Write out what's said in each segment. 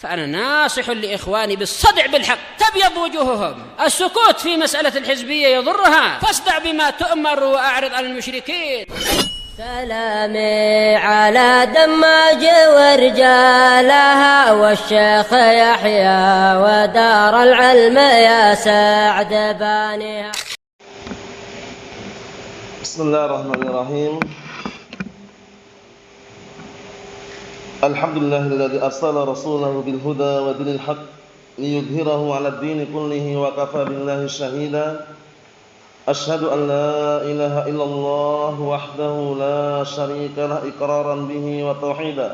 فأنا ناصح لإخواني بالصدع بالحق تبيض وجوههم. السكوت في مسألة الحزبية يضرها، فاصدع بما تؤمر وأعرض عن المشركين. سلامي على دماج ورجالها والشيخ يحيى ودار العلم يا سعد بانيها. بسم الله الرحمن الرحيم. الحمد لله الذي أرسل رسوله بالهدى ودين الحق ليظهره على الدين كله وكفى بالله شهيدا. أشهد أن لا إله إلا الله وحده لا شريك له إقرارا به وتوحيدا.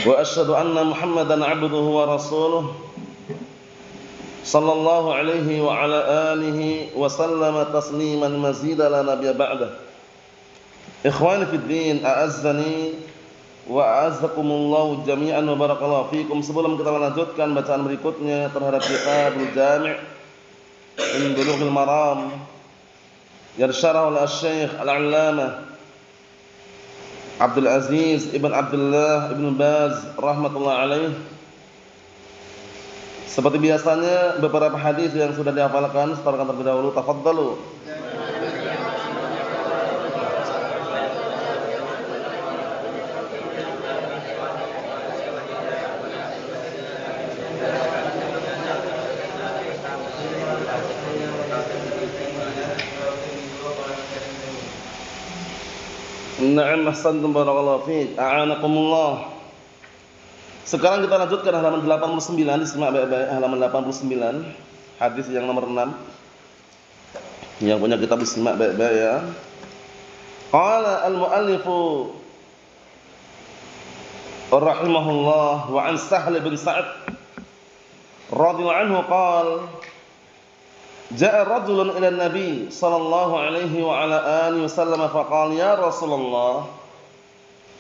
وأشهد أن محمدا عبده ورسوله صلى الله عليه وعلى آله وسلم تسليما مزيدا لا نبي بعده. إخواني في الدين أعزني wa a'azzakumullahu jami'an wa barakallahu fikum. Sebelum kita melanjutkan bacaan berikutnya terhadap kitabul Jami' min Bulughil Maram yang disyarah oleh Syekh Al-'Allamah Abdul Aziz Ibn Abdullah Ibn Baz rahmatullah alaih. Seperti biasanya beberapa hadis yang sudah dihafalkan setelahkan terlebih dahulu. Tafadhalu. Na'am, ahsantum barakallahu fiik. A'anakumullah. Sekarang kita lanjutkan halaman 89, disimak baik-baik halaman 89, hadis yang nomor 6. Yang punya kitab disimak baik-baik ya. Qala al-muallifu rahimahullah wa an Sahl bin Sa'ad radhiyallahu anhu qala Ja'a rajulun ila Nabi sallallahu alaihi wa ala alihi wasallam faqala ya Rasulullah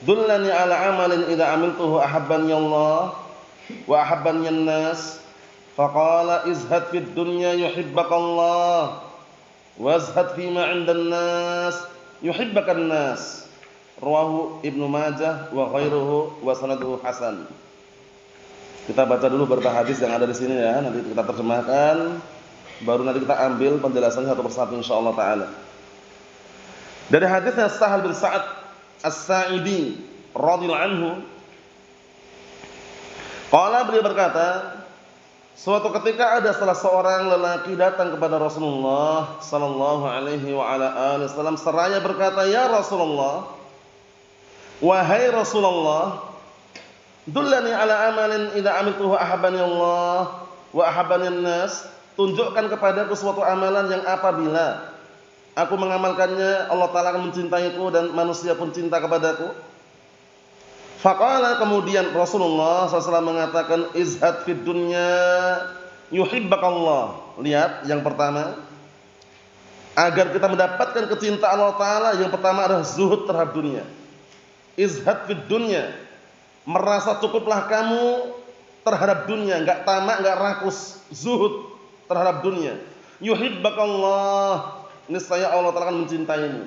dullani ala amalin idza amiltuhu ahabbani Allah wa ahabbani an-nas faqala izhad fid dunya yuhibbaka Allah wazhad fima 'indan nas yuhibbaka an-nas. Rawahu Ibnu Majah wa ghairuhu wa sanaduhu hasan. Kita baca dulu beberapa hadis yang ada di sini ya, nanti kita terjemahkan. Baru nanti kita ambil penjelasannya satu persatu insyaallah taala. Dari hadisnya Sahal bin Sa'ad As-Sa'idi radhiyallahu anhu, qala beliau berkata, suatu ketika ada salah seorang lelaki datang kepada Rasulullah sallallahu alaihi wa ala alihi wasallam seraya berkata, "Ya Rasulullah, wahai Rasulullah, dullani ala amalin idza amiltuhu ahabbani Allah wa ahabbani an-nas." Tunjukkan kepadaku suatu amalan yang apabila aku mengamalkannya Allah Ta'ala akan mencintaiku dan manusia pun cinta kepadaku. Faqala, kemudian Rasulullah SAW mengatakan, izhad fid dunya yuhibbakallah. Lihat yang pertama, agar kita mendapatkan kecintaan Allah Ta'ala, yang pertama adalah zuhud terhadap dunia. Izhad fid dunya, merasa cukuplah kamu terhadap dunia, enggak tamak, enggak rakus, zuhud terhadap dunia. Yuhibbakallah, niscaya Allah Ta'ala akan mencintaimu.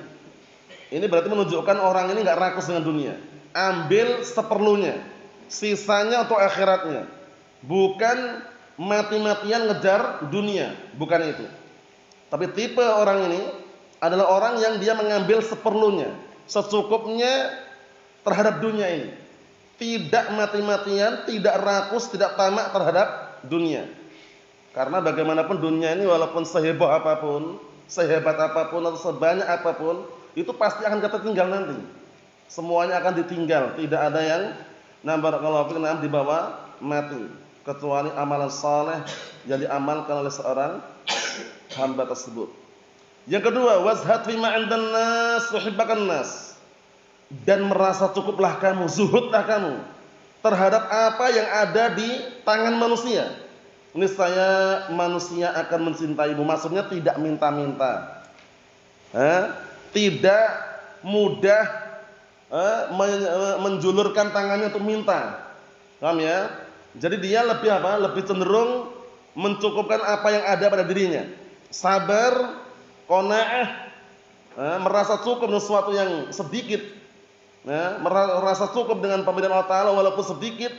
Ini berarti menunjukkan orang ini enggak rakus dengan dunia. Ambil seperlunya, sisanya untuk akhiratnya. Bukan mati-matian ngejar dunia, bukan itu. Tapi tipe orang ini adalah orang yang dia mengambil seperlunya, secukupnya terhadap dunia ini. Tidak mati-matian, tidak rakus, tidak tamak terhadap dunia. Karena bagaimanapun dunia ini walaupun seheboh apapun, sehebat apapun atau sebanyak apapun, itu pasti akan kita tinggal nanti. Semuanya akan ditinggal, tidak ada yang barakallahu fikum dibawa mati, kecuali amalan saleh yang diamalkan oleh seorang hamba tersebut. Yang kedua, wazhad fima 'indan nas yuhibbakan nas. Dan merasa cukuplah kamu, zuhudlah kamu terhadap apa yang ada di tangan manusia. Niscaya manusia akan mencintaimu. Maksudnya tidak minta-minta, tidak mudah menjulurkan tangannya untuk minta. Paham ya? Jadi dia lebih apa? Lebih cenderung mencukupkan apa yang ada pada dirinya. Sabar, qanaah, merasa cukup dengan sesuatu yang sedikit, Ya, merasa cukup dengan pemberian Allah Ta'ala walaupun sedikit.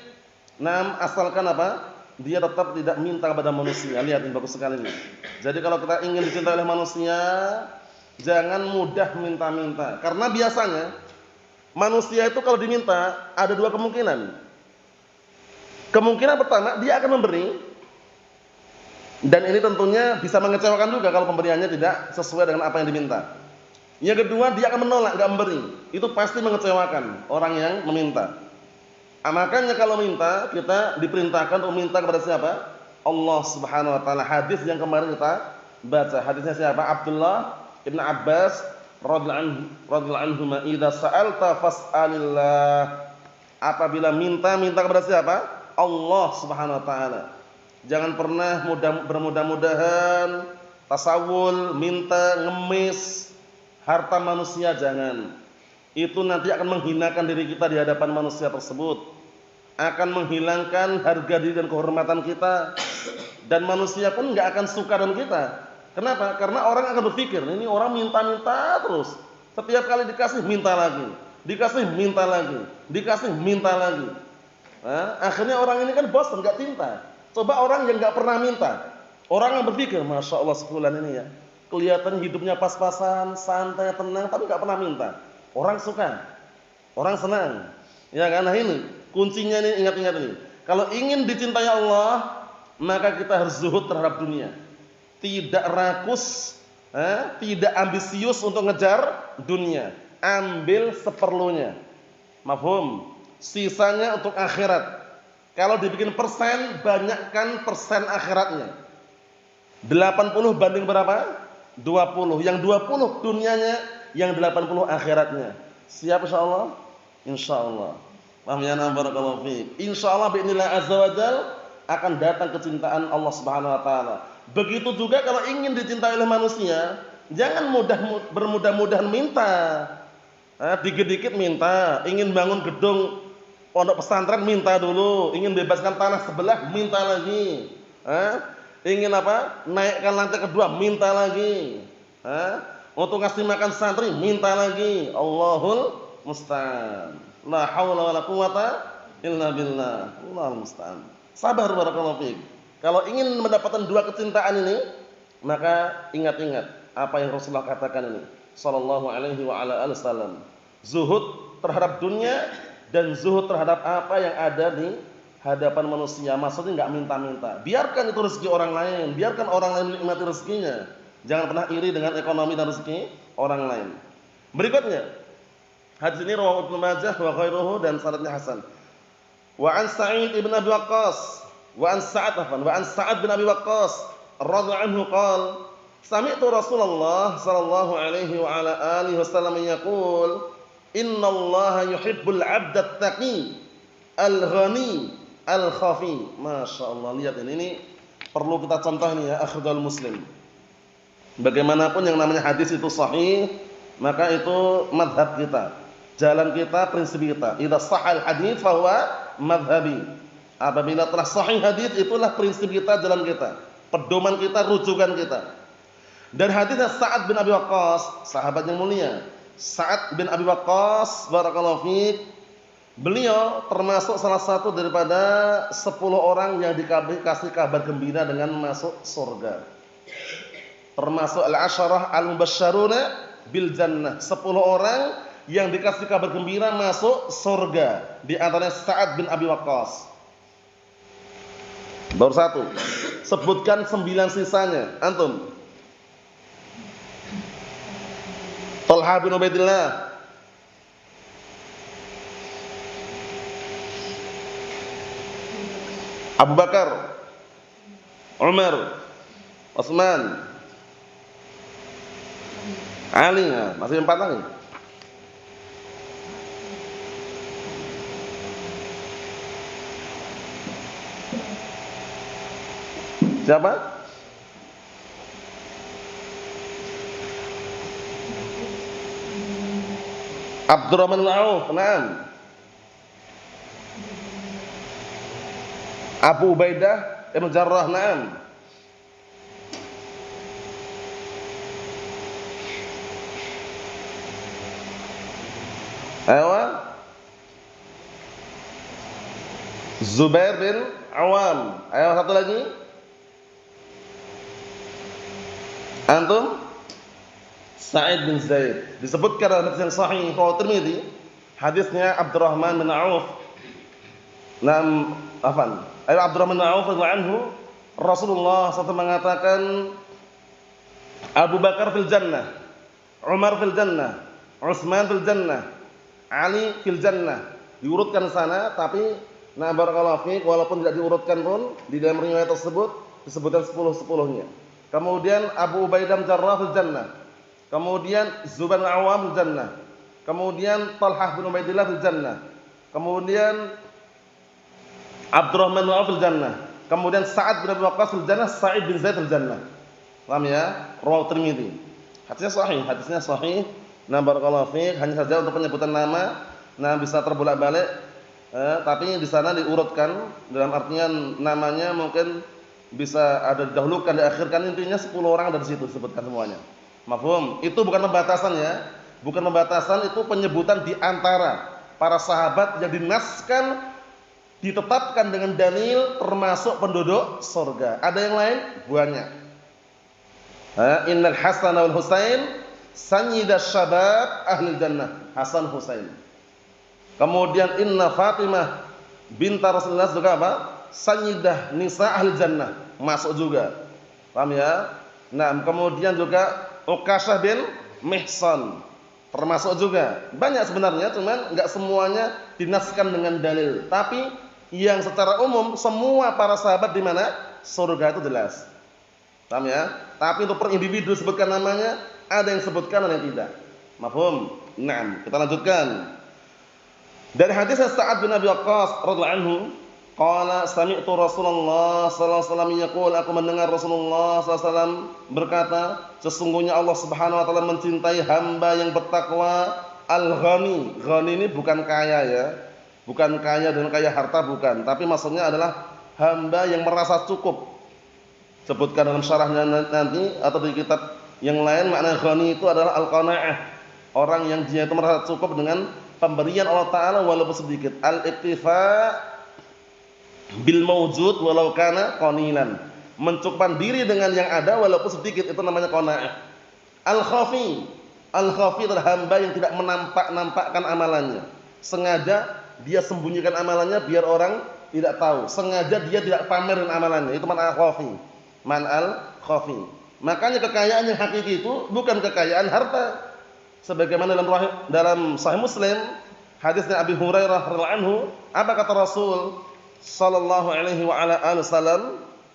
Nah, asalkan apa? Dia tetap tidak minta kepada manusia. Lihat ini bagus sekali ini. Jadi kalau kita ingin dicintai oleh manusia, jangan mudah minta-minta. Karena biasanya manusia itu kalau diminta ada dua kemungkinan. Kemungkinan pertama, dia akan memberi. Dan ini tentunya bisa mengecewakan juga kalau pemberiannya tidak sesuai dengan apa yang diminta. Yang kedua, dia akan menolak, enggak memberi. Itu pasti mengecewakan orang yang meminta. Makanya kalau minta, kita diperintahkan untuk minta kepada siapa? Allah Subhanahu wa taala. Hadis yang kemarin kita baca, hadisnya siapa? Abdullah Ibn Abbas radhiyallahu anhu, "Idza sa'alta fas'alillah." Apabila minta kepada siapa? Allah Subhanahu wa taala. Jangan pernah bermudah-mudahan, tasawul, minta, ngemis harta manusia, jangan. Itu nanti akan menghinakan diri kita di hadapan manusia tersebut. Akan menghilangkan harga diri dan kehormatan kita. Dan manusia pun enggak akan suka dengan kita. Kenapa? Karena orang akan berpikir, ini orang minta-minta terus. Setiap kali dikasih minta lagi. Dikasih minta lagi. Dikasih minta lagi. Nah, akhirnya orang ini kan bosan, enggak cinta. Coba orang yang enggak pernah minta. Orang yang berpikir, Masya Allah sebulan ini ya, kelihatan hidupnya pas-pasan, santai, tenang, tapi enggak pernah minta. Orang suka, orang senang. Ya kan? Nah ini kuncinya, ini ingat-ingat ini. Kalau ingin dicintai Allah, maka kita harus zuhud terhadap dunia. Tidak rakus, tidak ambisius untuk ngejar dunia. Ambil seperlunya. Mafhum? Sisanya untuk akhirat. Kalau dibikin persen, banyakkan persen akhiratnya. 80 banding berapa? 20. Yang 20 dunianya, yang 80 akhiratnya. Siap insyaallah? Insyaallah. Paham ya, barakallahu fiik. Insyaallah bi'inillah azza wajal akan datang kecintaan Allah Subhanahu wa taala. Begitu juga kalau ingin dicintai oleh manusia, jangan bermudah-mudahan minta. Dikit-dikit minta, ingin bangun gedung pondok pesantren minta dulu, ingin bebaskan tanah sebelah minta lagi. Ingin apa? Naikkan lantai kedua minta lagi. Untuk ngasih makan santri minta lagi. Allahul musta'an. La haula wala quwata illa billah. Allahul musta'an. Sabar barakallahu fiik. Kalau ingin mendapatkan dua kecintaan ini, maka ingat-ingat apa yang Rasulullah katakan ini sallallahu alaihi wa ala alihi wasallam. Zuhud terhadap dunia dan zuhud terhadap apa yang ada di hadapan manusia. Maksudnya enggak minta-minta. Biarkan itu rezeki orang lain, biarkan orang lain menikmati rezekinya. Jangan pernah iri dengan ekonomi dan rezeki orang lain. Berikutnya, hadis ini rawahu Ibnu Majah wa ghairuhu dan sanadnya hasan. Wa an Sa'id ibn Abi Waqqas, wa an Sa'ad bin Abi Waqqas radhiyallahu anhu qala, sami'tu Rasulullah sallallahu alaihi wa ala alihi wasallam yaqul, innallaha yuhibbul 'abda at-taqi al-ghani al-khafi. Masya Allah, lihat ini perlu kita contoh ini ya, akhirul muslim. Bagaimanapun yang namanya hadis itu sahih, maka itu madhab kita, jalan kita, prinsip kita. Idza sahal hadits fa huwa madhhabi. Apabila telah sahih hadis, itulah prinsip kita, jalan kita, pedoman kita, rujukan kita. Dan hadisnya Sa'ad bin Abi Waqqas, sahabat yang mulia. Sa'ad bin Abi Waqqas barakallahu fiik, beliau termasuk salah satu daripada 10 orang yang dikasih kabar gembira dengan masuk surga. Termasuk al-asyarah al-mubasysyaruna bil jannah, 10 orang yang dikasih kabar gembira masuk surga. Di antaranya Sa'ad bin Abi Waqqas. Baru satu. Sebutkan 9 sisanya. Antum. Talha bin Ubaidillah, Abu Bakar, Umar, Utsman, Ali. Masih 4 lagi. Siapa? Abdurrahman bin Auf, na'am. Abu Ubaidah Ibn Jarrah, na'am. Ayo, Zubair bin Awam. Ayo satu lagi. Antum? Sa'id bin Zaid. Disebutkan dalam hadis yang sahih riwayat Tirmidzi, hadisnya Abdurrahman bin Auf. Abdurrahman bin Auf radhiyallahu anhu, Rasulullah SAW mengatakan Abu Bakar fil jannah, Umar fil jannah, Utsman fil jannah, Ali fil jannah. Diurutkan sana, tapi barakallahu fiik, walaupun tidak diurutkan pun di dalam riwayat tersebut disebutkan 10-10-nya. Kemudian Abu Ubaidah bin Jarrah fil jannah. Kemudian Zubair bin Awam fil jannah. Kemudian Talhah bin Ubaidillah fil jannah. Kemudian Abdurrahman bin Auf fil jannah. Kemudian Sa'ad bin Abi Waqqas fil jannah, Sa'id bin Zaid fil jannah. Paham ya? Riwayat Tirmidzi. Hadisnya sahih. Barakallahu fiik, hanya saja untuk penyebutan nama bisa terbolak-balik. Tapi di sana diurutkan, dalam artian namanya mungkin bisa ada didahulukan, diakhirkan, intinya 10 orang dari situ disebutkan semuanya. Mafhum? Itu bukan pembatasan ya. Bukan pembatasan, itu penyebutan di antara para sahabat yang dinaskan, ditetapkan dengan dalil termasuk penduduk surga. Ada yang lain? Banyak. Innal Hasan wal Husain sayyidash syabab ahli jannah. Hasan Husain. Kemudian inna Fatimah binta Rasulullah juga apa? Sayyidah nisa ahli jannah. Masuk juga. Paham ya? Kemudian juga Uqasyah bin Mihsan termasuk juga. Banyak sebenarnya, cuman enggak semuanya dinaskan dengan dalil. Tapi yang secara umum semua para sahabat di mana? Surga itu jelas. Paham ya? Tapi untuk per individu sebutkan namanya, ada yang sebutkan, ada yang tidak. Mafhum? Kita lanjutkan. Dari hadis Sa'ad bin Abi Waqqas radhiyallahu anhu, qala sami'tu Rasulullah sallallahu alaihi wasallam yaqul, aku mendengar Rasulullah sallallahu alaihi wasallam berkata, sesungguhnya Allah Subhanahu wa taala mencintai hamba yang bertakwa al-ghani. Ghani ini bukan kaya ya. Bukan kaya dengan kaya harta, bukan, tapi maksudnya adalah hamba yang merasa cukup. Sebutkan dalam syarahnya nanti atau di kitab yang lain, makna ghani itu adalah al-qanaah. Orang yang dia itu merasa cukup dengan pemberian Allah Ta'ala walaupun sedikit. Al-iktifa bil mawjud walau kana qanilan. Mencukupkan diri dengan yang ada walaupun sedikit, itu namanya qanaah. Al-khafi adalah hamba yang tidak menampakkan amalannya. Sengaja dia sembunyikan amalannya biar orang tidak tahu. Sengaja dia tidak pamerin amalannya. Itu man al-khafi. Man al-khafi. Makanya kekayaan yang hakiki itu bukan kekayaan harta. Sebagaimana dalam Sahih Muslim, hadisnya Abi Hurairah radhiyallahu anhu, apa kata Rasul sallallahu alaihi wa ala alihi wasallam?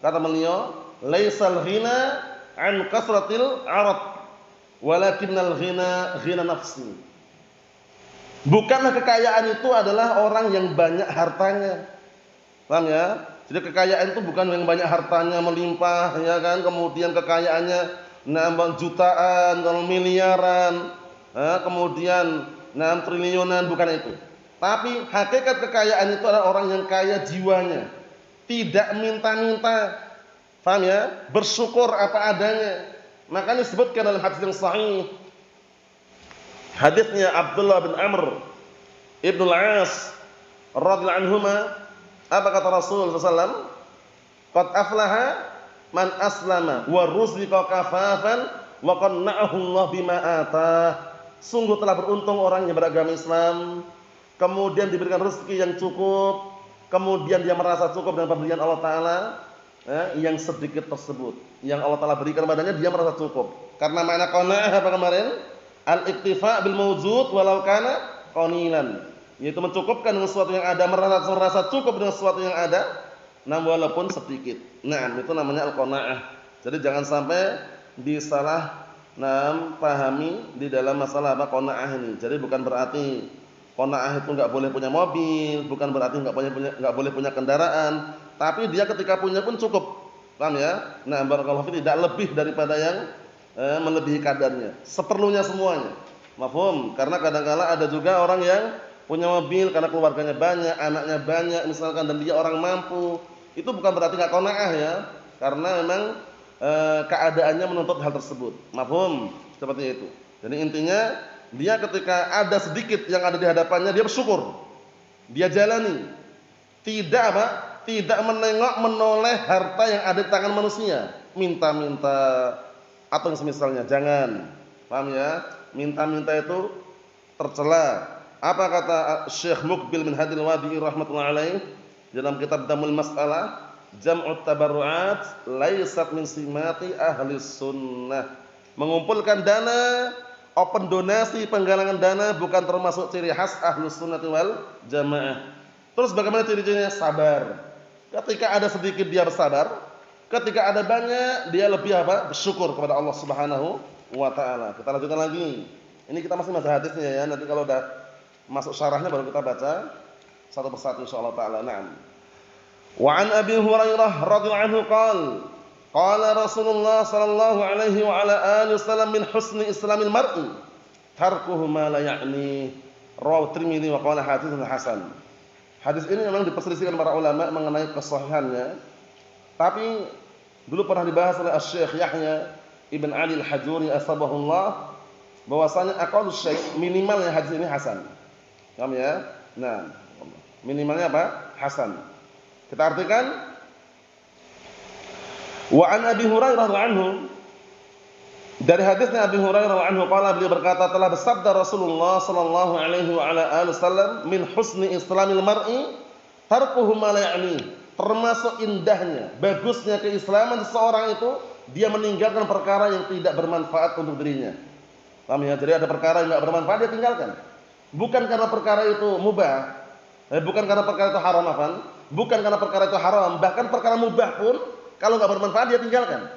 Kata beliau, "Laisal ghina an kasratil 'arad, walakinnal ghina ghina nafsi." Bukanlah kekayaan itu adalah orang yang banyak hartanya. Paham ya? Jadi kekayaan itu bukan yang banyak hartanya melimpah, ya kan? Kemudian kekayaannya nambah jutaan, kalau miliaran, kemudian 6 triliunan, bukan itu. Tapi hakikat kekayaan itu adalah orang yang kaya jiwanya, tidak minta-minta. Paham ya? Bersyukur apa adanya. Makanya disebutkan dalam hadis yang sahih. Hadisnya Abdullah bin Amr Ibn al-As radhiyallahu anhuma, apa kata Rasul sallallahu alaihi wasallam? Qad aflaha man aslama wa ruziqa kafafan wa qanna'ahu Allah bima atah. Sungguh telah beruntung orang yang beragama Islam, kemudian diberikan rezeki yang cukup, kemudian dia merasa cukup dengan pemberian Allah Ta'ala yang sedikit tersebut, yang Allah Ta'ala berikan padanya, dia merasa cukup. Karena makna qanaah apa kemarin? Al-iktifa bil mawjud walau kana qanilan, yaitu mencukupkan dengan sesuatu yang ada, merasa cukup dengan sesuatu yang ada, namun walaupun sedikit. Itu namanya al-qanaah. Jadi jangan sampai disalah pahami di dalam masalah apa qanaah ini. Jadi bukan berarti qanaah itu enggak boleh punya mobil, bukan berarti enggak boleh punya kendaraan, tapi dia ketika punya pun cukup. Paham ya? Barakallahu fi, tidak lebih daripada yang melebihi kadarnya, seperlunya semuanya. Mafhum? Karena kadang-kala ada juga orang yang punya mobil karena keluarganya banyak, anaknya banyak misalkan, dan dia orang mampu. Itu bukan berarti enggak qanaah ya, karena memang keadaannya menuntut hal tersebut. Mafhum? Seperti itu. Jadi intinya dia ketika ada sedikit yang ada di hadapannya, dia bersyukur, dia jalani. Tidak apa? Tidak menengok menoleh harta yang ada di tangan manusia. Minta-minta atau yang semisalnya. Jangan. Paham ya? Minta-minta itu tercela. Apa kata Syekh Muqbil bin Hadil Wadi'i rahmatullahi alaih dalam kitab Damul Mas'alah, jam'ut tabarru'at laisat min simati ahli sunnah. Mengumpulkan dana, open donasi, penggalangan dana bukan termasuk ciri khas ahli sunnah wal jamaah. Terus bagaimana ciri-cirinya? Sabar. Ketika ada sedikit dia bersabar, ketika ada banyak dia lebih apa? Bersyukur kepada Allah Subhanahu wa taala. Kita lanjutkan lagi. Ini kita masih hadisnya ya. Nanti kalau udah masuk syarahnya baru kita baca satu persatu insyaallah taala. Naam. Wa an Abi Hurairah radhiyallahu anhu qala Rasulullah sallallahu alaihi wa ala alihi wasallam min husni islamil mar'i tarkuhu ma la ya'ni. Rawahu Tirmidzi wa qala haditsun hasan. Hadis ini memang diperselisihkan para ulama mengenai kesahihannya. Tapi dulu pernah dibahas oleh Asy-Syaikh Yahya Ibn Ali Al-Hajuri asbahullah bahwasanya aqallus syai' minimalnya hadis ini hasan. Paham ya? Nah, minimalnya apa? Hasan. Kita artikan wa an Abi Hurairah radhiyallahu anhu, dari hadisnya Abi Hurairah radhiyallahu anhu qala, beliau berkata telah bersabda Rasulullah sallallahu alaihi wa ala alihi wasallam min husni islamil mar'i tarkuhu ma la ya'ni. Termasuk indahnya, bagusnya keislaman seseorang itu dia meninggalkan perkara yang tidak bermanfaat untuk dirinya. Paham ya? Jadi ada perkara yang enggak bermanfaat dia tinggalkan. Bukan karena perkara itu mubah, bukan karena perkara itu haram, bukan karena perkara itu haram, bahkan perkara mubah pun kalau enggak bermanfaat dia tinggalkan.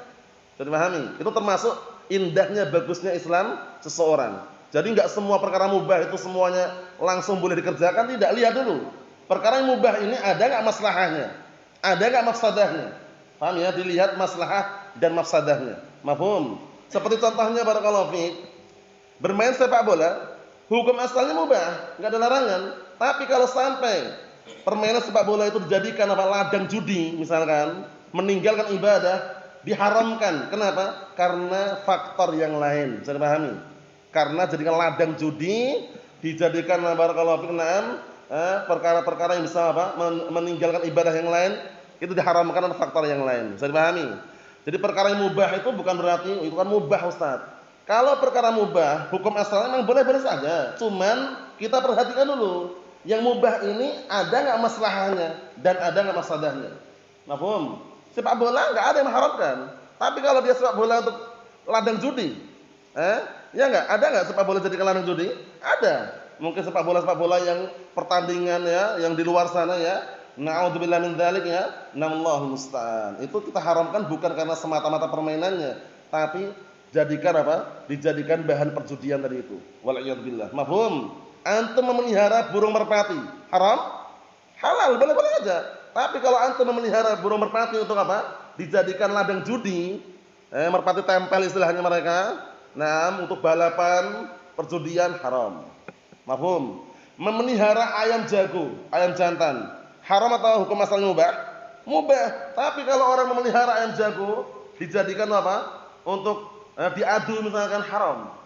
Jadi pahami, itu termasuk indahnya, bagusnya Islam seseorang. Jadi enggak semua perkara mubah itu semuanya langsung boleh dikerjakan, tidak. Lihat dulu, perkara yang mubah ini ada enggak maslahahnya, ada enggak mafsadahnya. Paham ya? Dilihat maslahah dan mafsadahnya. Mafhum? Seperti contohnya barakallahu fiik, bermain sepak bola. Hukum asalnya mubah, enggak ada larangan. Tapi kalau sampai permainan sepak bola itu dijadikan apa? Ladang judi misalkan, meninggalkan ibadah, diharamkan. Kenapa? Karena faktor yang lain. Bisa dipahami? Karena jadikan ladang judi, dijadikan barakallahu fiik perkara-perkara yang bisa apa? Meninggalkan ibadah yang lain, itu diharamkan karena faktor yang lain. Bisa dipahami? Jadi perkara yang mubah itu bukan berarti itu kan mubah, Ustaz. Kalau perkara mubah, hukum asalnya memang boleh-boleh saja. Cuman kita perhatikan dulu, yang mubah ini ada enggak maslahahnya dan ada enggak mafsadahnya. Mafhum? Sepak bola enggak ada yang mengharapkan. Tapi kalau dia sepak bola untuk ladang judi, ya enggak? Ada enggak sepak bola jadi ladang judi? Ada. Mungkin sepak bola yang pertandingan ya, yang di luar sana ya. Na'udzubillah min dzalik ya. Nallahu musta'an. Itu kita haramkan bukan karena semata-mata permainannya, tapi jadikan apa? Dijadikan bahan perjudian tadi itu. Wal'iyadzubillah. Mafhum? Antum memelihara burung merpati, haram? Halal, boleh-boleh aja. Tapi kalau antum memelihara burung merpati untuk apa? Dijadikan ladang judi, merpati tempel istilahnya mereka. Nah, untuk balapan, perjudian haram. Mafhum? Memelihara ayam jago, ayam jantan, haram atau hukum asalnya mubah? Mubah. Tapi kalau orang memelihara ayam jago dijadikan apa? Untuk diadu misalkan, haram.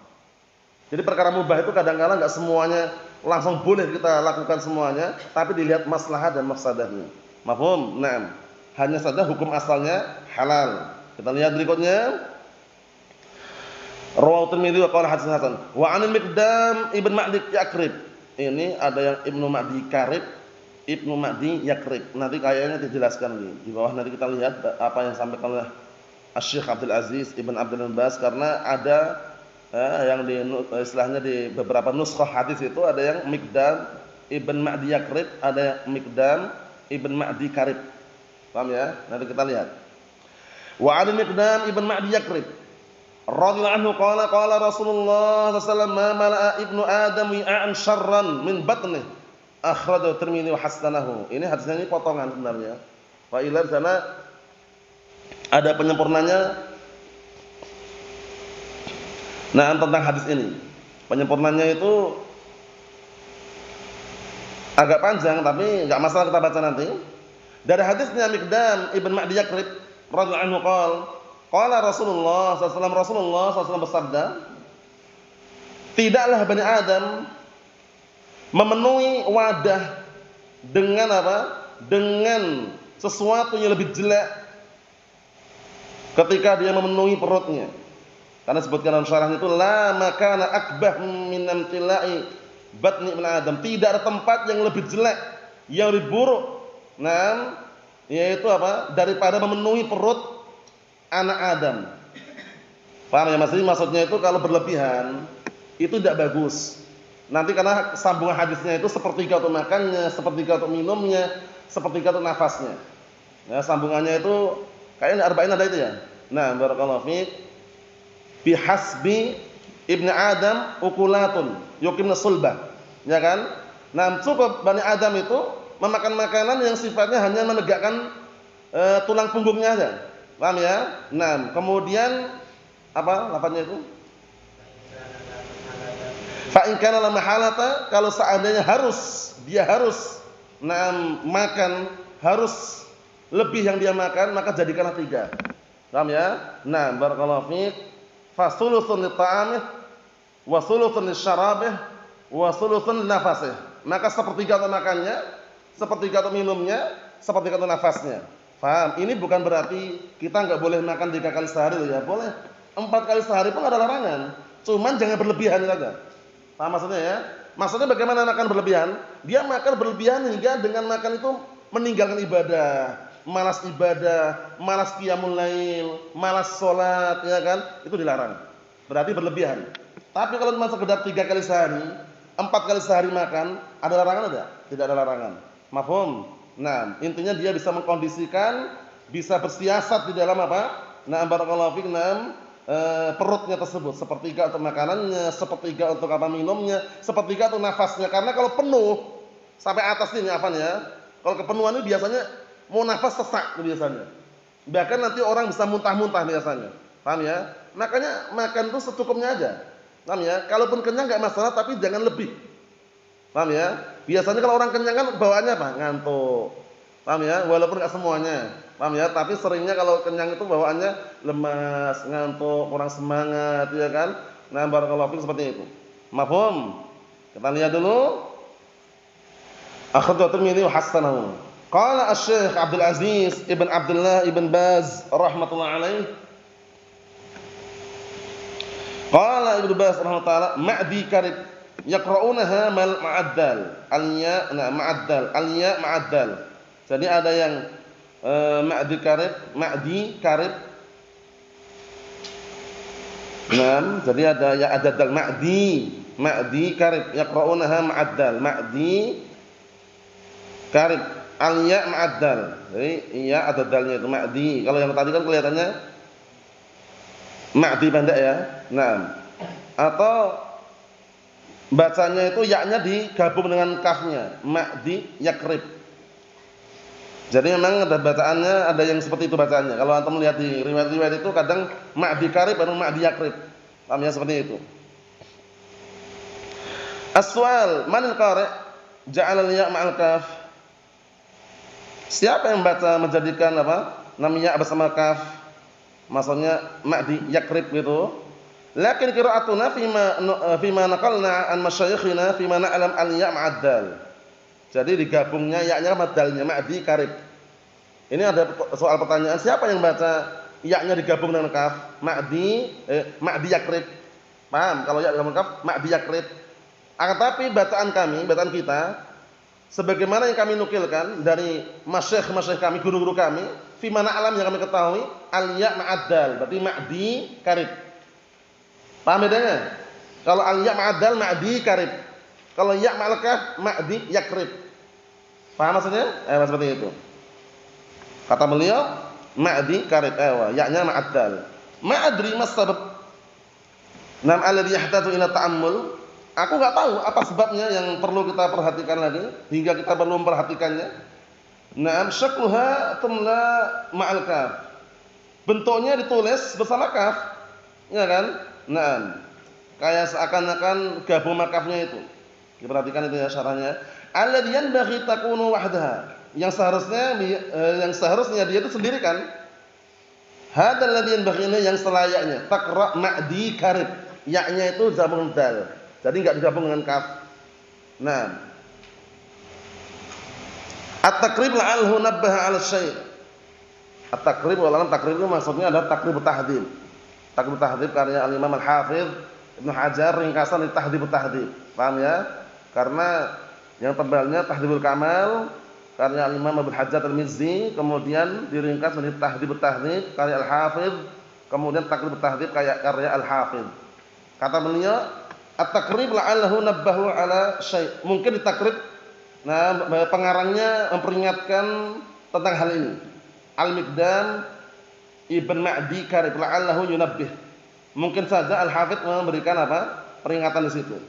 Jadi perkara mubah itu kadang-kadang enggak semuanya langsung boleh kita lakukan semuanya, tapi dilihat maslahat dan mafsadahnya. Mafhum? Naam. Hanya saja hukum asalnya halal. Kita lihat berikutnya. Rawahu Tirmidzi wa qala hadits hasan. Wa 'anil Miqdam ibn Ma'di Yakrib. Ini ada yang Ibnu Ma'di Karib, Ibnu Ma'di Yakrib. Nanti kayaknya dijelaskan di bawah, nanti kita lihat apa yang disampaikan oleh Asy-Syaikh Abdul Aziz Ibn Abdul Bas, karena ada yang di istilahnya di beberapa nuskhah hadis itu ada yang Miqdam Ibn Ma'di Yakrib, ada yang Miqdam Ibn Ma'di Karib. Paham ya? Nanti kita lihat. Wa 'an Miqdam Ibn Ma'di Yakrib radhiyallahu anhu qala qala Rasulullah sallallahu alaihi wasallam ma mala'a ibnu Adam wi'an syarran min batnih akhrajahu Tirmidzi wa hasanahu. Ini hadisnya ini potongan sebenarnya. Fa ila sana ada penyempurnanya. Nah, tentang hadis ini, penyempurnanya itu agak panjang tapi enggak masalah, kita baca nanti. Dari hadisnya Miqdam Ibn Ma'di Yakrib radhiyallahu anhu qala Rasulullah SAW bersabda, tidaklah Bani Adam memenuhi wadah dengan apa? dengan sesuatu yang lebih jelek ketika dia memenuhi perutnya. Karena sebutkan dalam syarahnya itu la makana akbah min amtilai batni ibn Adam. Tidak ada tempat yang lebih jelek, yang lebih buruk. Nah, yaitu apa? Daripada memenuhi perut anak Adam. Paham ya Mas? Maksudnya itu kalau berlebihan itu tidak bagus. Nanti karena sambungan hadisnya itu sepertiga untuk makannya, sepertiga untuk minumnya, sepertiga untuk nafasnya. Nah, sambungannya itu kayaknya arba'in ada itu ya. Nah, barakallahu fiik. Bihasbi ibni Adam ukulatun yuqimna sulbah. Ya kan? Nah, cukup Bani Adam itu memakan makanan yang sifatnya hanya menegakkan tulang punggungnya saja. Paham ya? Nah, kemudian apa lafaznya itu? Fa in kana la mahalata, kalau seandainya dia harus makan, harus lebih yang dia makan, maka jadikanlah 3. Paham ya? Nah, barakallahu fiik. Fa sulusun li ta'amih wa sulusun li syarabih wa sulusun li nafasih. Maka sepertiga untuk makannya, sepertiga untuk minumnya, sepertiga untuk nafasnya. Paham? Ini bukan berarti kita enggak boleh makan 3 kali sehari loh ya. Boleh. 4 kali sehari pun ada larangan. Cuman jangan berlebihan saja. Paham maksudnya ya? Maksudnya bagaimana makan berlebihan? Dia makan berlebihan hingga dengan makan itu meninggalkan ibadah, malas qiyamul lail, malas salat, ya kan? Itu dilarang. Berarti berlebihan. Tapi kalau cuma sekedar 3 kali sehari, 4 kali sehari makan, ada larangan enggak? Tidak ada larangan. Mafhum? Nah, intinya dia bisa mengkondisikan, bisa bersiasat di dalam apa? Nah, barakallahu fiik, perutnya tersebut, sepertiga untuk makanannya, sepertiga untuk apa minumnya, sepertiga untuk nafasnya. Karena kalau penuh sampai atas ini apa ya? Kalau kepenuhan ini biasanya mau nafas sesak biasanya. Bahkan nanti orang bisa muntah-muntah biasanya. Paham ya? Makanya makan itu secukupnya aja. Paham ya? Kalaupun kenyang enggak masalah, tapi jangan lebih. Paham ya? Biasanya kalau orang kenyang kan bawaannya apa? Ngantuk. Paham ya? Walaupun enggak semuanya. Paham ya? Tapi seringnya kalau kenyang itu bawaannya lemas, ngantuk, kurang semangat, ya kan? Nah, barakallahu fiik seperti itu. Mafhum? Kita lihat dulu. Akhrajahu Tirmidzi wa hasanahu. Qala Asy-Syaikh Abdul Aziz Ibn Abdullah Ibn Baz rahimatullah alaih. Qala Ibnu Baz rahimahullah ma'di karib yaqra'unaha mal ma'addal. Al-ya ma'addal. Jadi ada yang ma'di karib. Nah, jadi ada ya adadal ma'di karib yaqra'unaha ma'addal. Ma'di karib al-ya ma'addal. Jadi ya adadalnya itu ma'di. Kalau yang tadi kan kelihatannya ma'di pendek ya. Nah, atau bacanya itu ya-nya digabung dengan kafnya. Ma'di yakrib. Jadi memang ada bacaannya, ada yang seperti itu bacaannya. Kalau antum melihat di riwayat-riwayat itu kadang ma'di karib atau ma'di yakrib. Pahamnya seperti itu. As-su'al, manil qari' ja'ala al-ya' ma'al kaf? Siapa yang baca menjadikan apa? Namanya bersama kaf. Maksudnya ma'di yakrib gitu. Lakin qira'atuna fima naqalna an masyayikhina fima na'lam al-ya' ma'addal. Jadi digabungnya ya-nya sama dalnya ma'di karib. Ini ada soal pertanyaan, siapa yang baca ya-nya digabung dengan kaf? Ma'di yakrib. Paham? Kalau ya digabung kaf, ma'di yakrib. Akan tapi bacaan kita sebagaimana yang kami nukilkan dari masyayikh kami, guru-guru kami, fi mana alam yang kami ketahui, al-ya' ma'addal, berarti ma'di karib. Paham bedanya? Kalau al-ya' ma'addal ma'di karib. Kalau ya' ma'al kaf ma'di yakrib. Paham maksudnya? Seperti itu. Kata beliau, ma'di karib, ya-nya ma'addal. Ma'adri mas sabab. Nam alladhi yahtaju ila ta'ammul. Aku enggak tahu apa sebabnya yang perlu kita perhatikan lagi hingga kita perlu memperhatikannya. Naam syakluha tumla ma'al kaf. Bentuknya ditulis bersama kaf. Ya kan? Naam. Kayak seakan-akan gabung kafnya itu. Diperhatikan itu ya syarahnya. Alladhi yanbaghi takunu wahdaha. Yang seharusnya dia itu sendiri kan. Hadzal ladzi yanbaghi yang selayaknya taqra ma'di karib. Ya-nya itu jamun dal. Jadi enggak digabung dengan kaf. Nah. At-taqrib la'alhu nabbaha 'ala syai'. At-taqrib walaupun takrib itu maksudnya adalah takrib tahdhib. Takrib tahdhib karya Al-Imam Al-Hafidz Ibnu Hajar, ringkasan dari Tahdhib Tahdhib. Paham ya? Karena yang tebalnya Tahdhibul Kamal karya Al-Imam Ibnu Hajar Al-Mizzi, kemudian diringkas menjadi Tahdhib Tahdhib karya Al-Hafidz, kemudian Takrib Tahdhib karya Al-Hafidz. Kata beliau, at-takrib la'allahu nabbahu 'ala syai'. Mungkin ditakrib, nah pengarangnya memperingatkan tentang hal ini. Al-Miqdam Ibn Ma'di Karib la'allahu yunabbih. Mungkin saja Al-Hafidz memberikan apa? Peringatan di situ.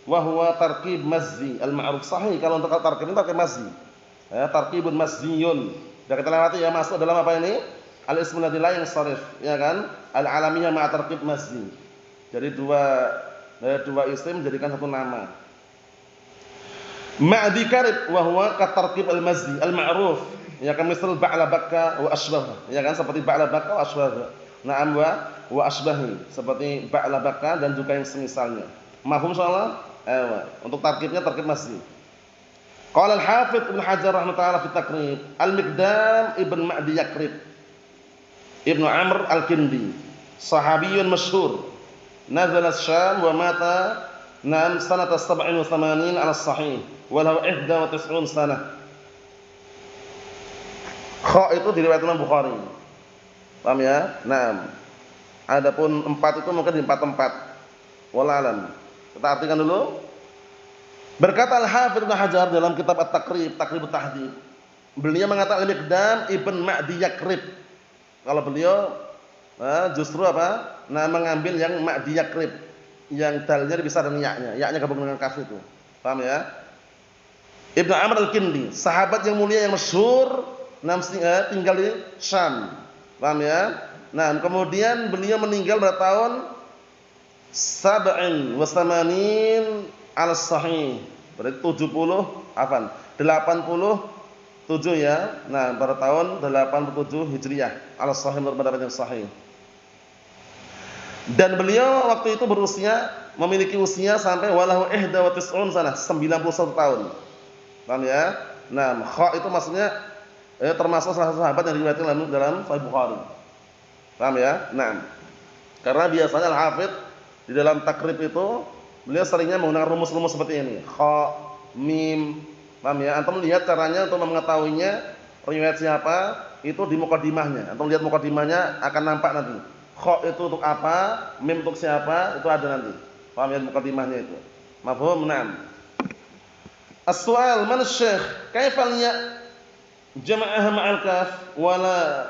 Wa huwa tarkib mazzi al-ma'ruf sahih. Kalau untuk tarkib ini tarkib mazzi. Ya, tarkibun mazziyun. Sudah kita lewati ya, masuk dalam apa ini? Al-ismul ladzi la yansharif, ya kan? Al-alamiyah ma'a tarkib mazzi. Jadi dua isim menjadikan satu nama. Ma'di Karib wa huwa ka tarkib al-mazzi al-ma'ruf. Ya kan misal ba'la bakka wa asbah, ya kan seperti ba'la bakka wa asbah. Na'am wa asbahi, seperti ba'la bakka dan juga yang semisalnya. Mafhum insyaallah? Untuk tarkibnya tarkib masjid. Qala Al-Hafidz Ibnu Hajar rahimahullah fi Taqrib, Al-Miqdam Ibn Ma'di Yakrib Ibnu Amr Al-Kindi, sahabiyyun masyhur, nazala Syam wa mata na'am sanata 87 ala sahih, wa lahu 91 sanah. Kha itu diriwayatkan Imam Bukhari. Paham ya? Naam. Adapun 4 itu mungkin di 4 tempat. Wallahu alam. Kita artikan dulu. Berkata Al-Hafidz Ibnu Hajar dalam kitab At-Taqrib, Taqribut Tahdhib. Beliau mengatakan Al-Miqdam Ibn Ma'di Yakrib. Kalau beliau justru apa? Nah, mengambil yang Ma'di Yakrib, yang dalnya besar dan ya-nya. Ya-nya gabung dengan kaf itu. Paham ya? Ibnu Amr Al-Kindi, sahabat yang mulia yang masyhur, tinggal di Syam. Paham ya? Nah, kemudian beliau meninggal pada tahun 87 al-sahih. Berarti 87 ya. Nah, pada tahun 87 Hijriah al-sahih menurut pendapat yang sahih. Dan beliau waktu itu memiliki usia sampai walahu 91 sanah, 91 tahun. Paham ya? Nah, kha itu maksudnya termasuk salah satu sahabat yang diriwayatkan dalam Sahih Bukhari. Paham ya? Nah, karena biasanya Al-Hafidz di dalam takrib itu beliau seringnya menggunakan rumus-rumus seperti ini. Kha, mim. Paham ya? Antum lihat caranya untuk mengetahuinya riwayat siapa itu di mukadimahnya. Antum lihat mukadimahnya akan nampak nanti. Kha itu untuk apa, mim untuk siapa, itu ada nanti. Paham ya mukadimahnya itu. Mafhum? Naam. As-su'al, man asy-syekh? Kaifa jama'aha ma'al kaf wala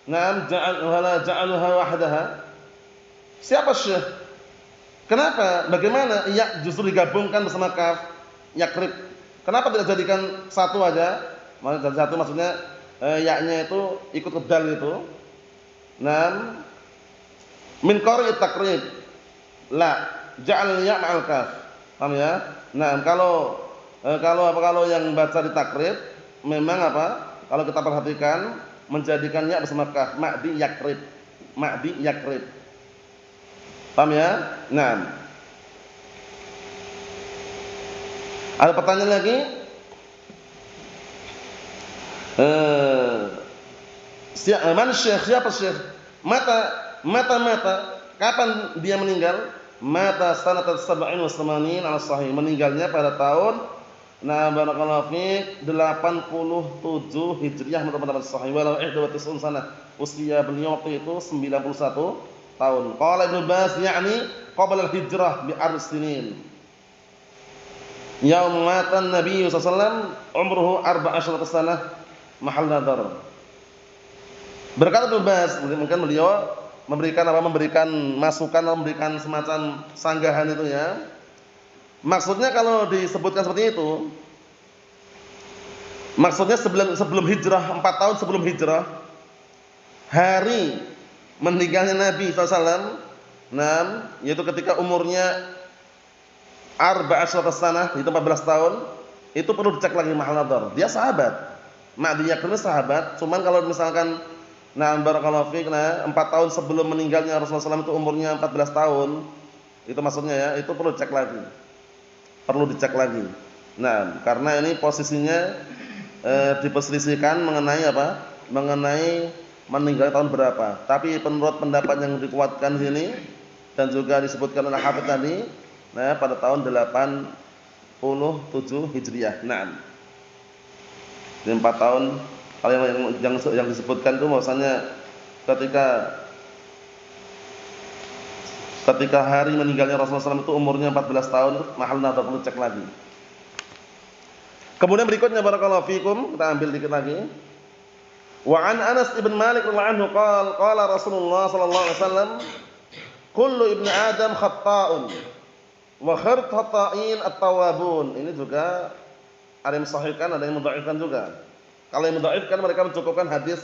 ja'alha wahdaha. Siapa syekh? Kenapa? Bagaimana ya justru digabungkan bersama kaf yakrib? Kenapa tidak jadikan satu aja? Satu maksudnya ya-nya itu ikut ke dal itu. Nam min qari'at takrib. La, ja'al ya ma'al kaf. Paham ya? Nah, kalau yang baca di takrib memang apa? Kalau kita perhatikan menjadikannya bersama kaf, Ma'di Yakrib. Ma'di Yakrib. Paham ya? Nah. Ada pertanyaan lagi? Mana syekh? Siapa syekh? Mata. Kapan dia meninggal? Mata sanata 87 ala sahih. Meninggalnya pada tahun barakallahu fiik 87 Hijriah menurut pendapat sahih. Walau 91 sanah. Usia beliau waktu itu 91 tahun. Qala Ibnu Baz yakni qabla al-hijrah bi arsinin. Yaum mata Nabi sallallahu alaihi wasallam umruhu 14 sanah mahal nadar. Berkata Ibnu Baz, mungkin beliau memberikan masukan, memberikan semacam sanggahan itu ya. Maksudnya kalau disebutkan seperti itu, maksudnya sebelum hijrah, 4 tahun sebelum hijrah, hari meninggalnya Nabi SAW, yaitu ketika umurnya 14 sanah, itu 14 tahun, itu perlu dicek lagi mahal nadar. Dia sahabat, Ma'di Yakrib sahabat, cuman kalau misalkan barakallahu fiik 4 tahun sebelum meninggalnya Rasulullah SAW itu umurnya 14 tahun, itu maksudnya ya, itu perlu dicek lagi. Perlu dicek lagi. Nah, karena ini posisinya diperselisihkan mengenai apa? Mengenai meninggal tahun berapa. Tapi menurut pendapat yang dikuatkan sini dan juga disebutkan oleh Hafidz tadi, nah pada tahun 87 Hijriah. Naam. Di 4 tahun kalau yang disebutkan itu bahwasanya ketika hari meninggalnya Rasulullah SAW itu umurnya 14 tahun, mahal nadhar, perlu cek lagi. Kemudian berikutnya barakallahu fikum, kita ambil dikit lagi. Wa an Anas ibn Malik radhiyallahu anhu qala Rasulullah sallallahu alaihi wasallam, kullu ibni Adam khata'un wa khairul khata'in at-tawwabun. Ini juga ada yang mensahihkan, ada yang mendhaifkan juga. Kalau yang mendhaifkan mereka mencukupkan hadis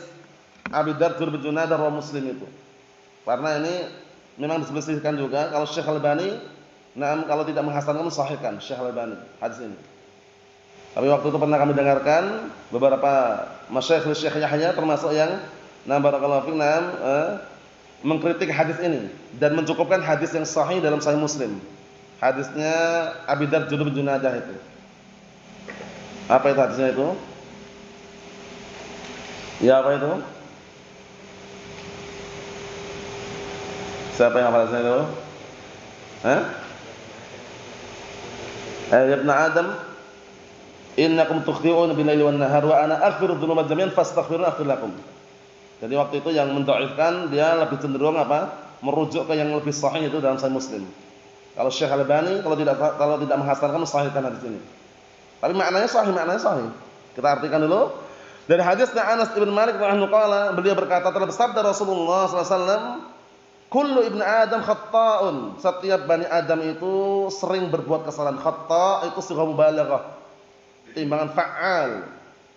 Abi Dzar bin Junadah rawi Muslim itu. Karena ini memang diselisihkan juga. Kalau Syekh Al-Albani, kalau tidak menghasankan mensahihkan Syekh Al-Albani hadis ini. Tapi waktu itu pernah kami dengarkan beberapa masyayikh Syekh Yahya termasuk yang barakallahu fiik mengkritik hadis ini dan mencukupkan hadis yang sahih dalam Sahih Muslim. Hadisnya Abi Dzar bin Junadah itu. Apa itu hadisnya itu? Ya, apa itu? Siapa yang hafal hadisnya itu? Ya ibn Adam, innakum tukhti'una bil-laili wan-nahar wa ana aghfiru dzunuba jami'an fastaghfiruni aghfir lakum. Jadi waktu itu yang mendhaifkan dia lebih cenderung merujuk ke yang lebih sahih itu dalam Sahih Muslim. Kalau Syekh Al-Albani kalau tidak menghasankan mensahihkan hadis ini. Tapi maknanya sahih. Kita artikan dulu. Dari hadisnya Anas bin Malik radhiyallahu anhu beliau berkata, telah bersabda Rasulullah sallallahu alaihi wasallam, kullu ibni Adam khata'un. Setiap bani Adam itu sering berbuat kesalahan. Khata' itu sighah mubalaghah. Timbangan fa'al.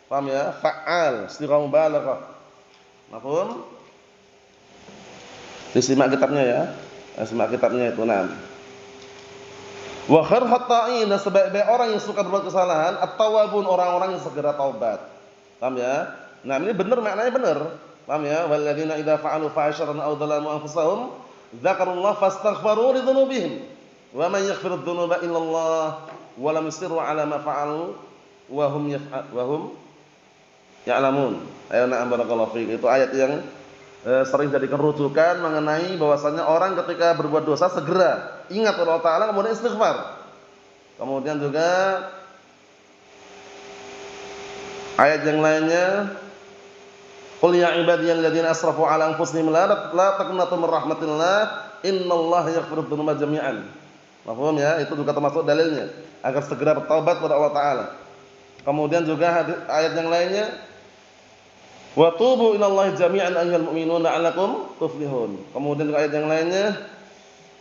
Paham ya? Fa'al, sighah mubalaghah. Mafhum? Disimak kitabnya ya. Simak kitabnya itu. Naam. Wa khairul khata'in, sebaik-baik orang yang suka berbuat kesalahan, at-tawwabun, orang-orang yang segera taubat. Paham ya? Nah, ini benar, maknanya benar. Paham ya? Walladzina idza fa'alu fahsyatan aw dzalamu anfusahum dzakarullaha fastaghfiru li dzunubihim. Wa man yaghfiru dzunuba illallah wa lam yusirru 'ala ma fa'alu wa hum ya'lamun. Ayo na'am barakallahu fiik. Itu ayat yang sering jadikan rujukan mengenai bahwasanya orang ketika berbuat dosa segera ingat kepada Allah Ta'ala kemudian istighfar. Kemudian juga ayat yang lainnya, qul ya ibadiyalladzina asrafu 'ala anfusihim la taqnatu min rahmatillah innallaha yaghfiru dzunuba jami'an. Paham ya? Itu juga termasuk dalilnya agar segera bertaubat kepada Allah Ta'ala. Kemudian juga ayat yang lainnya, wa tubu ilallahi jami'an ayyuhal mu'minun la'allakum tuflihun. Kemudian juga ayat yang lainnya,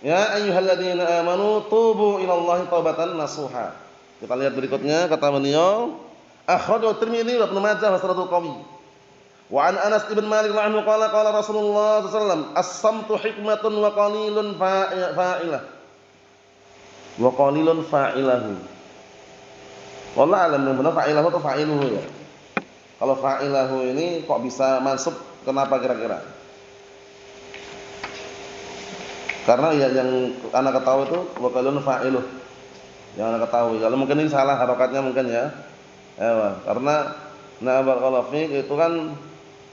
ya ayyuhalladzina amanu tubu ilallahi taubatan nasuha. Kita lihat berikutnya kata beliau, akhrajahu Tirmidzi wa Ibnu Majah wa sanadul qawi. Wa an Anas bin Malik radhiyallahu anhu qala Rasulullah sallallahu alaihi wasallam, as-samtu hikmatun wa qalilun fa'ilah. Wa qalilun fa'ilahu. Wallahu a'lam, benar fa'ilahu atau fa'iluhu ya. Kalau fa'ilahu ini kok bisa mansub, kenapa kira-kira? Karena ya yang anak ketahui itu wa qalilun fa'iluh. Yang anak ketahui. Kalau mungkin ini salah harokatnya mungkin ya. Karena barakallahu fiik itu kan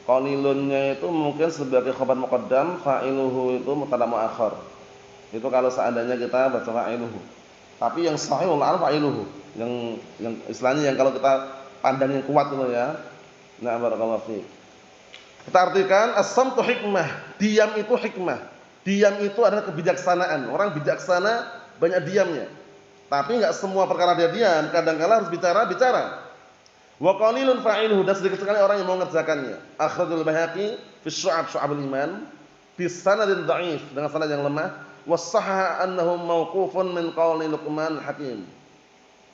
qalilunnya itu mungkin sebagai khabar muqaddam, fa'iluhu itu mubtada muakhar. Itu kalau seandainya kita baca fa'iluhu. Tapi yang sahih wallahu fa'iluhu. Yang istilahnya yang kalau kita pandang yang kuat dulu ya. Barakallahu fiik. Kita artikan as-samtu hikmah, diam itu hikmah. Diam itu adalah kebijaksanaan. Orang bijaksana banyak diamnya. Tapi enggak semua perkara dia diam, kadang-kala harus bicara. Wa qalilun fa'iluhu, dan sedikit sekali orang yang mau mengerjakannya. Akhrajul Baihaqi fi Syu'abul Iman bi sanadin dha'if, dengan sanad yang lemah. Wa sahhaha annahu mauqufun min qauli Luqman al-Hakim.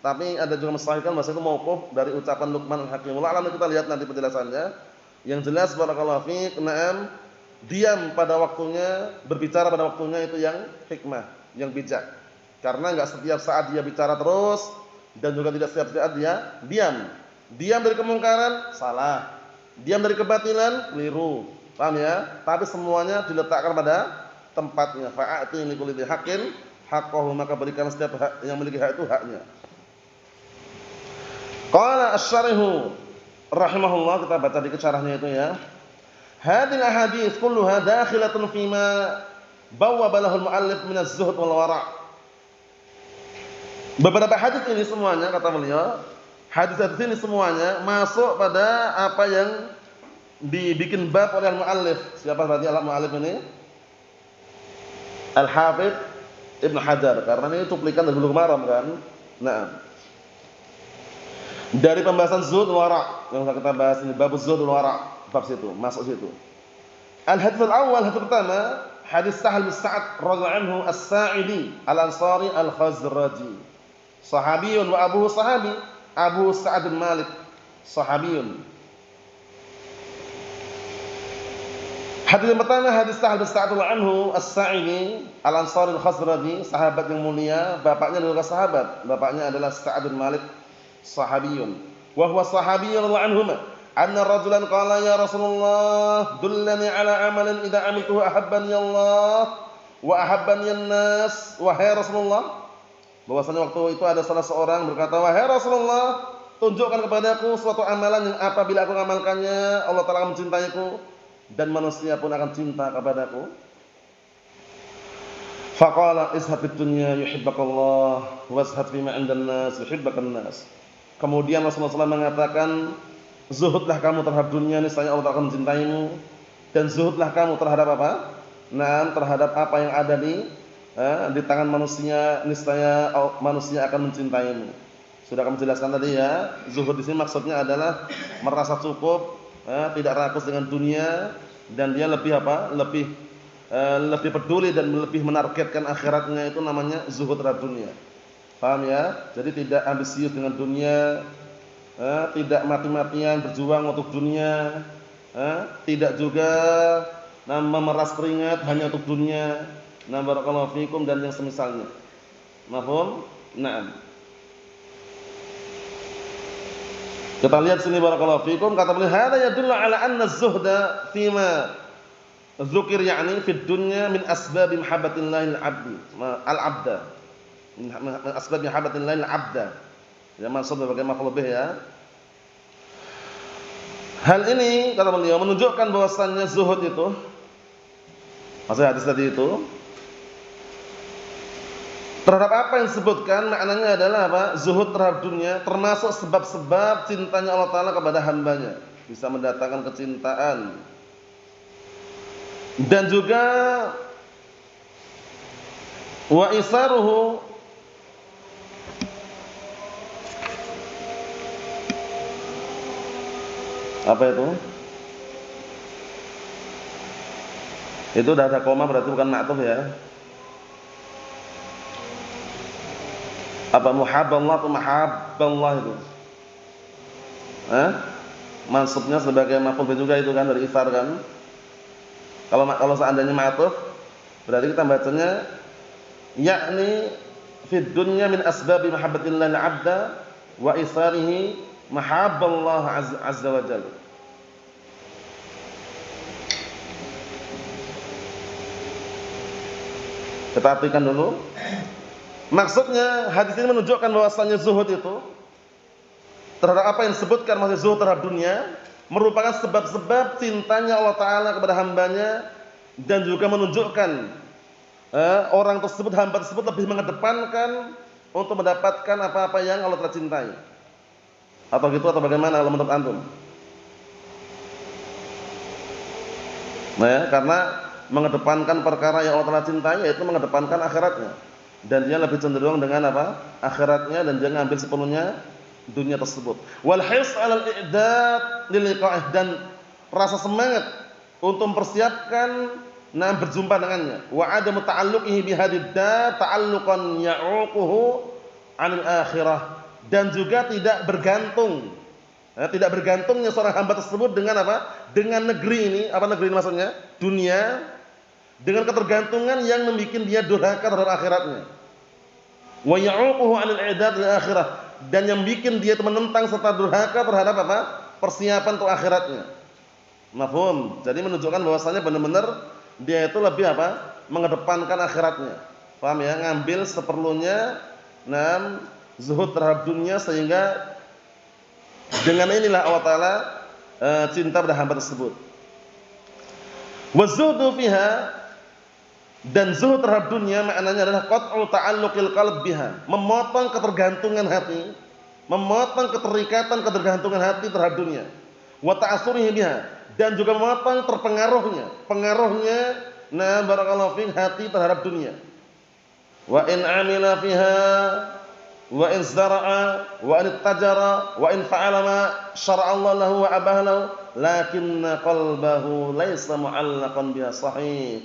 Tapi ada juga mensahihkan bahwa itu mauquf dari ucapan Luqman al-Hakim. Wallahu a'lam, kita lihat nanti penjelasannya. Yang jelas barakallahu fiik, diam pada waktunya, berbicara pada waktunya itu yang hikmah, yang bijak. Karena enggak setiap saat dia bicara terus dan juga tidak setiap saat dia diam. Diam dari kemungkaran salah. Diam dari kebatilan keliru. Paham ya? Tapi semuanya diletakkan pada tempatnya. Fa'ati li kulli haqqin haqqahu, maka berikan setiap hak yang memiliki hak itu haknya. Qala asy-syarihu rahimahullah, kita baca di syarahnya itu ya. Hadhihi al-ahadits kulluha dakhilatun fima bawwaba lahu al-mu'allif min az-zuhd wal wara'. Beberapa hadis ini semuanya, kata beliau, hadis-hadis ini semuanya masuk pada apa yang dibikin bab oleh al-mu'allif. Siapa berarti al-mu'allif ini? Al-Hafidz Ibnu Hajar, karena ini cuplikan dari Bulughul Maram kan. Nah, dari pembahasan zuhud wal wara' yang kita bahas ini, bab zuhud wal wara', bab situ, masuk situ. Al-hadits al-awwal, hadits pertama, hadis Sahal bin Sa'ad radhiyallahu anhu as-Sa'idi al-Ansari al-Khazraji. Sahabiyun wa abuhu sahabi, Abu Sa'ad bin Malik, sahabiyun. Hadis yang pertama, hadis Sahal bin Sa'ad radhiyallahu anhu as-Sa'idi al-Ansari al-Khazraji, sahabat yang mulia, bapaknya adalah sahabat, bapaknya adalah Sa'ad bin Malik, sahabiyun. Wa huwa sahabiyyun radhiyallahu anhuma. Anna rajulan qala ya Rasulullah dullani ala amalin idza amiltuhu ahabbani Allah wa ahabbani an-nas. Wahai Rasulullah, bahwasanya waktu itu ada salah seorang berkata, wahai Rasulullah, tunjukkan kepadaku suatu amalan yang apabila aku mengamalkannya Allah Taala akan mencintaiku dan manusia pun akan cinta kepadaku. Faqala izhad fid dunya yuhibbukallah wazhad fima 'indan nas yuhibbukan nas. Kemudian Rasulullah SAW mengatakan, zuhudlah kamu terhadap dunia, niscaya Allah akan mencintaimu, dan zuhudlah kamu terhadap apa? Nah, terhadap apa yang ada di tangan manusia, niscaya manusia akan mencintaimu. Sudah kami jelaskan tadi ya. Zuhud di sini maksudnya adalah merasa cukup, tidak rakus dengan dunia, dan dia lebih apa? Lebih peduli dan lebih menargetkan akhiratnya, itu namanya zuhud terhadap dunia. Paham ya? Jadi tidak ambisius dengan dunia, tidak mati-matian berjuang untuk dunia, tidak juga memeras keringat hanya untuk dunia. Nah, barakallahu fikum dan yang semisalnya. Mafhum? Naam. Kita lihat sini barakallahu fikum, kata beliau hada yadullu ala anna az-zuhda fima dzukir yani fid dunya min asbab mahabbatillahi al-'abdi al-'abda. Min asbab mahabbatillahi al-'abda. Ya, maksud sebagai maf'ul bih ya. Hal ini kata beliau menunjukkan bahwasannya zuhud itu, maksud hadis tadi itu, terhadap apa yang disebutkan maknanya adalah apa? Zuhud terhadap dunia termasuk sebab-sebab cintanya Allah Taala kepada hambanya, bisa mendatangkan kecintaan. Dan juga wa isaruhu, apa itu? Itu udah ada koma berarti bukan ma'tuf ya. Apa muhabballah atau mahabballah itu? Maksudnya sebagai maf'ul bih juga itu kan, dari isar kan. Kalau seandainya ma'tuf berarti kita bacanya yakni fid dunya min asbabi mahabbatillahi al-'abda wa isarihi mahabballah azza wa jalla. Kita artikan dulu. Maksudnya hadis ini menunjukkan bahwasannya zuhud itu terhadap apa yang disebutkan, maksud zuhud terhadap dunia merupakan sebab-sebab cintanya Allah Taala kepada hambanya, dan juga menunjukkan orang tersebut, hamba tersebut lebih mengedepankan untuk mendapatkan apa-apa yang Allah telah cintai. Atau gitu atau bagaimana kalau menurut antum? Nah ya, karena mengedepankan perkara yang Allah telah cintai, yaitu mengedepankan akhiratnya, dan dia lebih cenderung dengan apa? Akhiratnya, dan dia ngambil sepenuhnya dunia tersebut. Wal hirs 'alal i'dad lil liqa'ih, dan rasa semangat untuk mempersiapkan berjumpa dengannya. Wa adamu ta'alluqihi bihadid dar ta'alluqan ya'uquhu 'anil akhirah, dan juga tidak bergantung, tidak bergantungnya seorang hamba tersebut dengan apa? Dengan negeri ini. Apa negeri ini maksudnya? Dunia, dengan ketergantungan yang membuat dia durhaka terhadap akhiratnya. Wa ya'uquhu 'anil i'dad lil akhirah, dan yang bikin dia menentang serta durhaka terhadap apa? Persiapan untuk akhiratnya. Mafhum? Jadi menunjukkan bahwasanya benar-benar dia itu lebih apa? Mengedepankan akhiratnya. Paham ya? Ngambil seperlunya, zuhud terhadap dunia, sehingga Dengan inilah Allah Ta'ala cinta pada hamba tersebut. Wazuhdu fiha, dan zuhud terhadap dunia maknanya adalah qat'u ta'alluqil qalb biha, memotong ketergantungan hati, memotong keterikatan ketergantungan hati terhadap dunia. Wa ta'assurihi biha, dan juga memotong pengaruhnya barakallahu fiik hati terhadap dunia. Wa in 'amila fiha wa in zara'a wa in tajara wa in fa'ala ma syara'a Allah lahu wa abaha lahu lakinna qalbahu laisa mu'allaqan biha sahih.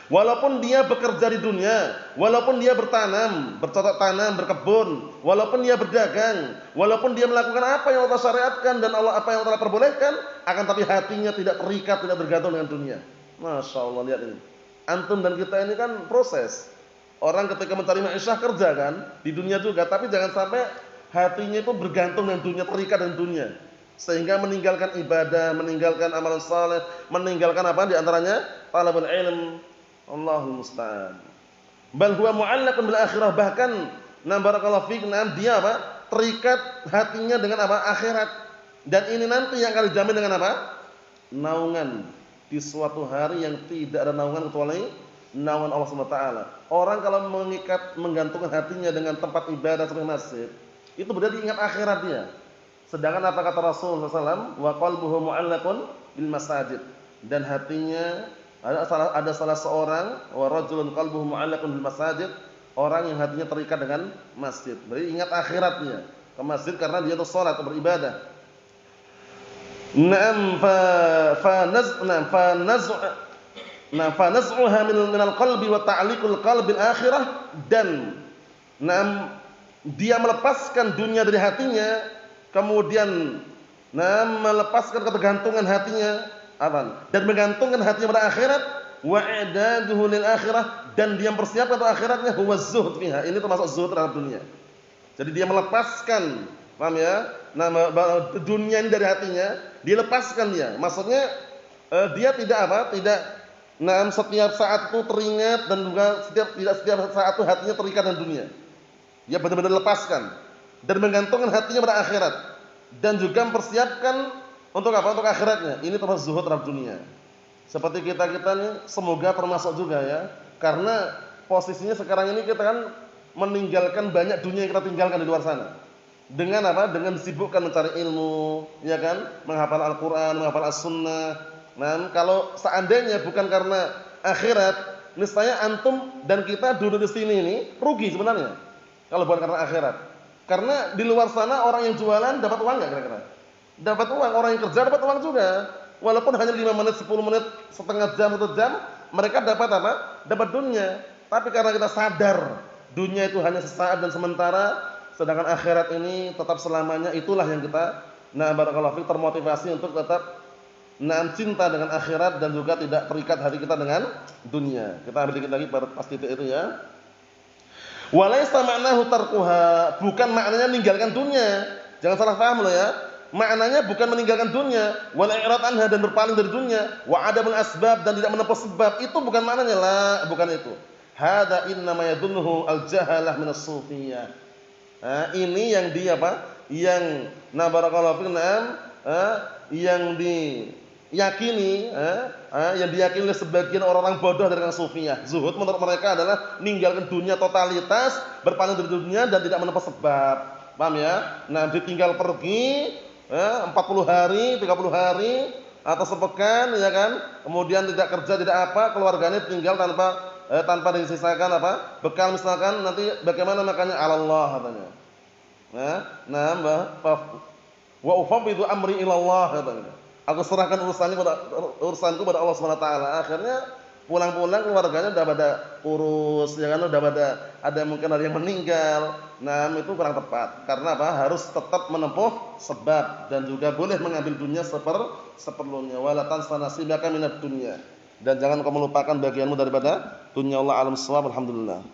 Walaupun dia bekerja di dunia, walaupun dia bertanam, bercocok tanam, berkebun, walaupun dia berdagang, walaupun dia melakukan apa yang Allah syariatkan dan apa yang Allah perbolehkan, akan tapi hatinya tidak terikat, tidak bergantung dengan dunia. Masya Allah, lihat ini. Antum dan kita ini kan proses. Orang ketika mencari ma'isyah kerja kan, di dunia juga, tapi jangan sampai hatinya itu bergantung dengan dunia, terikat dengan dunia, sehingga meninggalkan ibadah, meninggalkan amalan saleh, meninggalkan apa di antaranya talabul ilm. Allahul musta'an. Bal huwa mu'allaqun bil akhirah, bahkan barakallahu fiik, dia apa? Terikat hatinya dengan apa? Akhirat. Dan ini nanti yang akan dijamin dengan apa? Naungan di suatu hari yang tidak ada naungan kecuali naungan Allah Subhanahu wa taala. Orang kalau menggantungkan hatinya dengan tempat ibadah seperti masjid, itu berarti ingat akhirat dia. Sedangkan apa kata Rasulullah SAW? Wa qalbuhu mu'allaqun bil masajid. Dan hatinya ada salah seorang, wa rajulun qalbuhu mu'allaqun bil masajid, orang yang hatinya terikat dengan masjid. Berarti ingat akhiratnya ke masjid karena dia itu salat atau beribadah. Fa naz'uha min al-qalbi wa ta'liqul qalbi al-akhirah, dan dia melepaskan dunia dari hatinya, kemudian melepaskan ketergantungan hatinya dan menggantungkan hatinya pada akhirat, wa i'daduhu lil akhirah, dan dia mempersiapkan untuk akhiratnya, huwa zuhud fiha. Ini termasuk zuhud terhadap dunia. Jadi dia melepaskan, paham ya? Dunia ini dari hatinya, dilepaskan dia. Maksudnya dia tidak setiap saat itu teringat, dan juga setiap saat itu hatinya terikat dengan dunia. Dia benar-benar lepaskan dan menggantungkan hatinya pada akhirat, dan juga mempersiapkan untuk apa? Untuk akhiratnya. Ini termasuk zuhud terhadap dunia. Seperti kita nih, semoga termasuk juga ya. Karena posisinya sekarang ini kita kan meninggalkan banyak dunia yang kita tinggalkan di luar sana. Dengan apa? Dengan disibukkan mencari ilmu, ya kan? Menghafal Al-Qur'an, menghafal As-Sunnah. Nah, kalau seandainya bukan karena akhirat, niscaya antum dan kita duduk di sini ini rugi sebenarnya. Kalau bukan karena akhirat. Karena di luar sana orang yang jualan dapat uang enggak kira-kira? Dapat uang, orang yang kerja dapat uang juga. Walaupun hanya 5 menit, 10 menit, setengah jam, 1 jam, mereka dapat apa? Dapat dunia. Tapi karena kita sadar dunia itu hanya sesaat dan sementara, sedangkan akhirat ini tetap selamanya, itulah yang kita barakallahu fiik termotivasi untuk tetap cinta dengan akhirat dan juga tidak terikat hati kita dengan dunia. Kita ambil dikit lagi pas titik itu ya. Walaysa ma'nahu tarkuha, bukan maknanya meninggalkan dunia. Jangan salah paham loh ya. Maknanya bukan meninggalkan dunia, wal i'rad anha, dan berpaling dari dunia, wa adamul asbab, dan tidak menempuh sebab. Itu bukan maknanya, bukan itu. Hada innama yadunnuhu al-jahalah min as-sufiyah. Ini yang dia apa? Yang barakallahu fiik, yang diyakini, yang diyakini oleh sebagian orang-orang bodoh dari kalangan sufiyah. Zuhud menurut mereka adalah meninggalkan dunia totalitas, berpaling dari dunia dan tidak menempuh sebab. Paham ya? Ditinggal pergi 40 hari, 30 hari atau sepekan, ya kan? Kemudian tidak kerja, tidak apa, keluarganya tinggal tanpa disisakan apa? Bekal misalkan, nanti bagaimana makannya? Allah katanya. Wa ufawwidu amri ila Allah katanya. Aku serahkan urusanku pada Allah Subhanahu wa taala. Akhirnya pulang-pulang keluarganya udah pada urus, ya kan, udah pada ada mungkin ada yang meninggal. Itu kurang tepat. Karena apa? Harus tetap menempuh sebab dan juga boleh mengambil dunia seperlunya. Wala tansa nasibaka minad dunya. Dan jangan kau melupakan bagianmu daripada dunia. Allah alam shawab. Alhamdulillah.